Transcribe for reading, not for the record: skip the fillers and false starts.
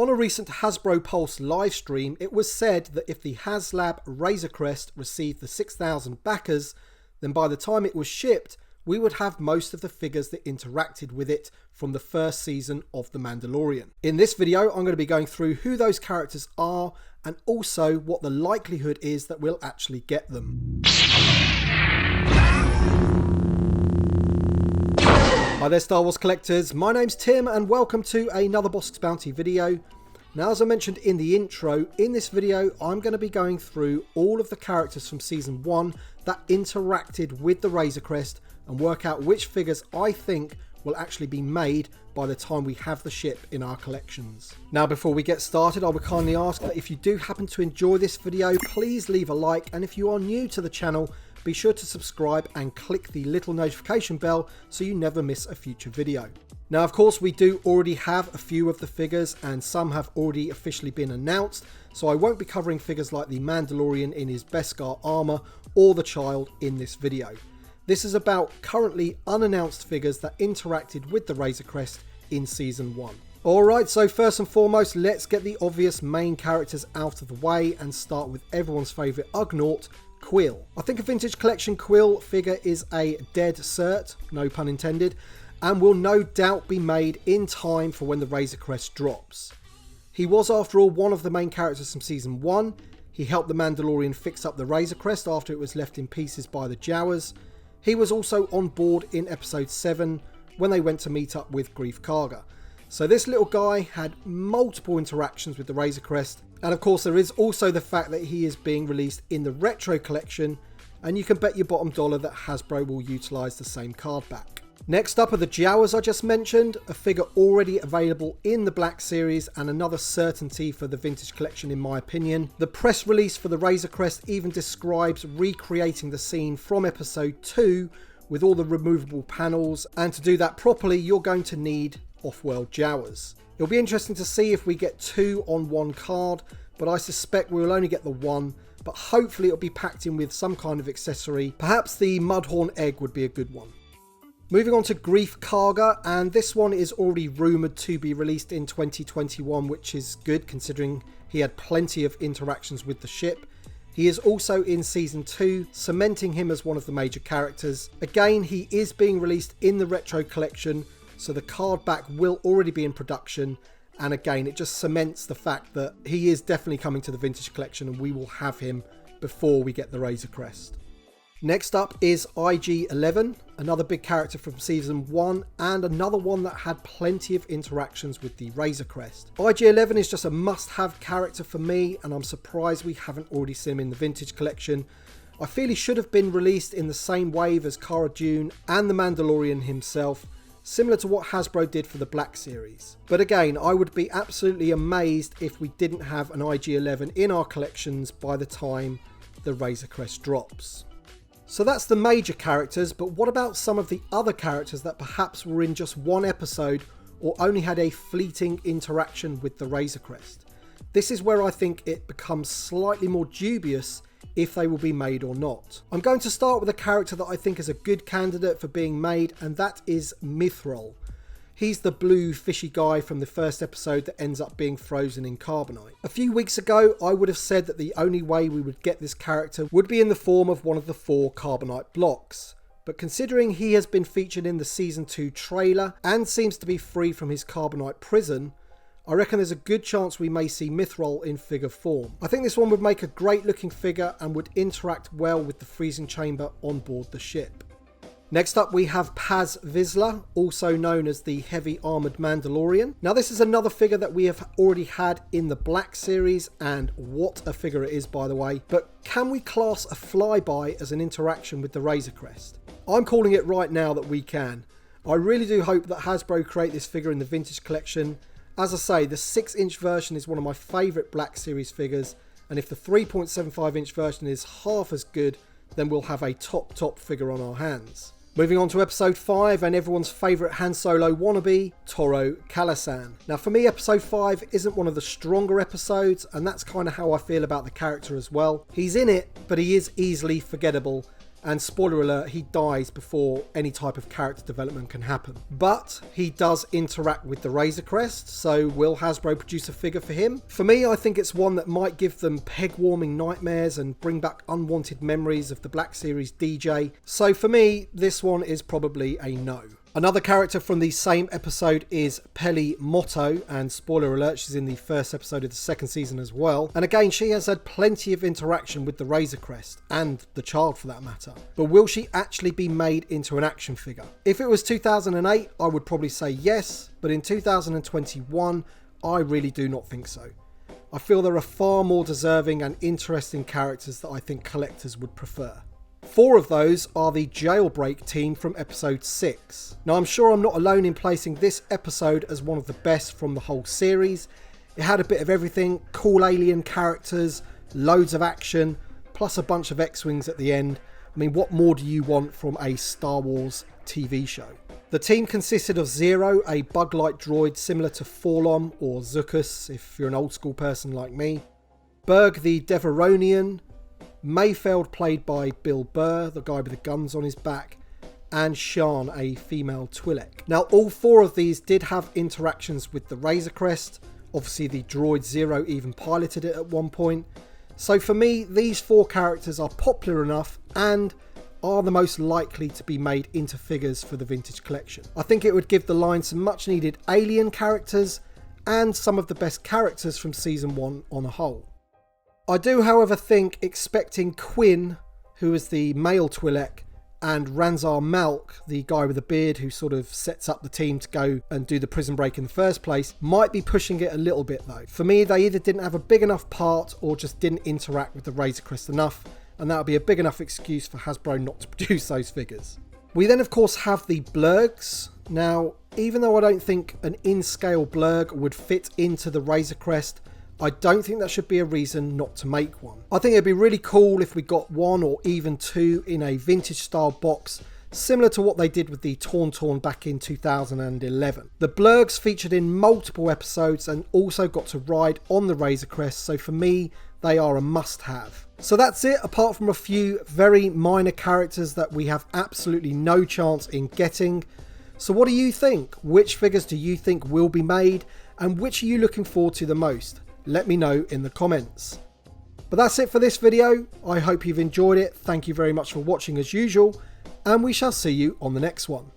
On a recent HasbroPulse Livestream, it was said that if the Haslab Razocrest received the 6,000 backers, then by the time it was shipped, we would have most of the figures that interacted with it from the first season of The Mandalorian. In this video, I'm going to be going through who those characters are and also what the likelihood is that we'll actually get them. Hi there Star Wars collectors, my name's Tim and welcome to another Bossk's Bounty video. Now, as I mentioned in the intro, in this video I'm going to be going through all of the characters from Season 1 that interacted with the Razocrest and work out which figures I think will actually be made by the time we have the ship in our collections. Now, before we get started, I would kindly ask that if you do happen to enjoy this video, please leave a like, and if you are new to the channel, be sure to subscribe and click the little notification bell so you never miss a future video. Now, of course, we do already have a few of the figures and some have already officially been announced, so I won't be covering figures like the Mandalorian in his Beskar armor or the child in this video. This is about currently unannounced figures that interacted with the Razocrest in Season 1. Alright, so first and foremost, let's get the obvious main characters out of the way and start with everyone's favourite Ugnaught, Quill. I think a vintage collection Quill figure is a dead cert, no pun intended, and will no doubt be made in time for when the Razocrest drops. He was, after all, one of the main characters from Season 1. He helped the Mandalorian fix up the Razocrest after it was left in pieces by the Jawas. He was also on board in Episode 7 when they went to meet up with Greef Karga. So this little guy had multiple interactions with the Razocrest, and of course there is also the fact that he is being released in the Retro collection, and you can bet your bottom dollar that Hasbro will utilise the same card back. Next up are the Jawas I just mentioned, a figure already available in the Black Series and another certainty for the vintage collection in my opinion. The press release for the Razocrest even describes recreating the scene from Episode 2 with all the removable panels, and to do that properly you're going to need off-world Jawas. It'll be interesting to see if we get two on one card, but I suspect we will only get the one, but hopefully it'll be packed in with some kind of accessory. Perhaps the Mudhorn egg would be a good one. Moving on to Greef Karga, and this one is already rumoured to be released in 2021, which is good considering he had plenty of interactions with the ship. He is also in Season 2, cementing him as one of the major characters. Again, he is being released in the Retro collection, so the card back will already be in production, and again it just cements the fact that he is definitely coming to the vintage collection and we will have him before we get the Razocrest. Next up is IG-11, another big character from Season 1 and another one that had plenty of interactions with the Razocrest. IG-11 is just a must-have character for me, and I'm surprised we haven't already seen him in the vintage collection. I feel he should have been released in the same wave as Cara Dune and the Mandalorian himself, similar to what Hasbro did for the Black Series. But again, I would be absolutely amazed if we didn't have an IG-11 in our collections by the time the Razocrest drops. So that's the major characters, but what about some of the other characters that perhaps were in just one episode or only had a fleeting interaction with the Razocrest? This is where I think it becomes slightly more dubious if they will be made or not. I'm going to start with a character that I think is a good candidate for being made, and that is Mithril. He's the blue fishy guy from the first episode that ends up being frozen in carbonite. A few weeks ago I would have said that the only way we would get this character would be in the form of one of the 4 carbonite blocks. But considering he has been featured in the Season 2 trailer and seems to be free from his carbonite prison, I reckon there's a good chance we may see Mithril in figure form. I think this one would make a great looking figure and would interact well with the freezing chamber on board the ship. Next up we have Paz Vizsla, also known as the heavy armoured Mandalorian. Now this is another figure that we have already had in the Black Series, and what a figure it is by the way, but can we class a flyby as an interaction with the Razocrest? I'm calling it right now that we can. I really do hope that Hasbro create this figure in the vintage collection. As I say, the 6-inch version is one of my favourite Black Series figures, and if the 3.75-inch version is half as good, then we'll have a top figure on our hands. Moving on to Episode 5 and everyone's favourite Han Solo wannabe, Toro Calasan. Now for me, Episode 5 isn't one of the stronger episodes, and that's kind of how I feel about the character as well. He's in it, but he is easily forgettable, and spoiler alert, he dies before any type of character development can happen. But he does interact with the Razocrest, so will Hasbro produce a figure for him? For me, I think it's one that might give them peg-warming nightmares and bring back unwanted memories of the Black Series DJ. So for me, this one is probably a no. Another character from the same episode is Peli Motto, and spoiler alert, she's in the first episode of the second season as well. And again, she has had plenty of interaction with the Razocrest, and the child for that matter. But will she actually be made into an action figure? If it was 2008, I would probably say yes, but in 2021, I really do not think so. I feel there are far more deserving and interesting characters that I think collectors would prefer. 4 of those are the Jailbreak team from episode 6. Now I'm sure I'm not alone in placing this episode as one of the best from the whole series. It had a bit of everything, cool alien characters, loads of action, plus a bunch of X-Wings at the end. I mean, what more do you want from a Star Wars TV show? The team consisted of Zero, a bug-like droid similar to Forlom or Zuckuss if you're an old school person like me, Berg the Deveronian, Mayfeld played by Bill Burr, the guy with the guns on his back, and Shan, a female Twi'lek. Now all 4 of these did have interactions with the Razocrest. Obviously the droid Zero even piloted it at one point. So for me, these 4 characters are popular enough and are the most likely to be made into figures for the vintage collection. I think it would give the line some much needed alien characters and some of the best characters from season 1 on a whole. I do, however, think expecting Quinn, who is the male Twi'lek, and Ranzar Malk, the guy with the beard who sort of sets up the team to go and do the prison break in the first place, might be pushing it a little bit though. For me, they either didn't have a big enough part or just didn't interact with the Razocrest enough, and that would be a big enough excuse for Hasbro not to produce those figures. We then of course have the Blurgs. Now, even though I don't think an in-scale Blurg would fit into the Razocrest, I don't think that should be a reason not to make one. I think it'd be really cool if we got 1 or even 2 in a vintage style box, similar to what they did with the Tauntaun back in 2011. The Blurgs featured in multiple episodes and also got to ride on the Razocrest, so for me, they are a must-have. So that's it, apart from a few very minor characters that we have absolutely no chance in getting. So what do you think? Which figures do you think will be made, and which are you looking forward to the most? Let me know in the comments. But that's it for this video. I hope you've enjoyed it. Thank you very much for watching as usual, and we shall see you on the next one.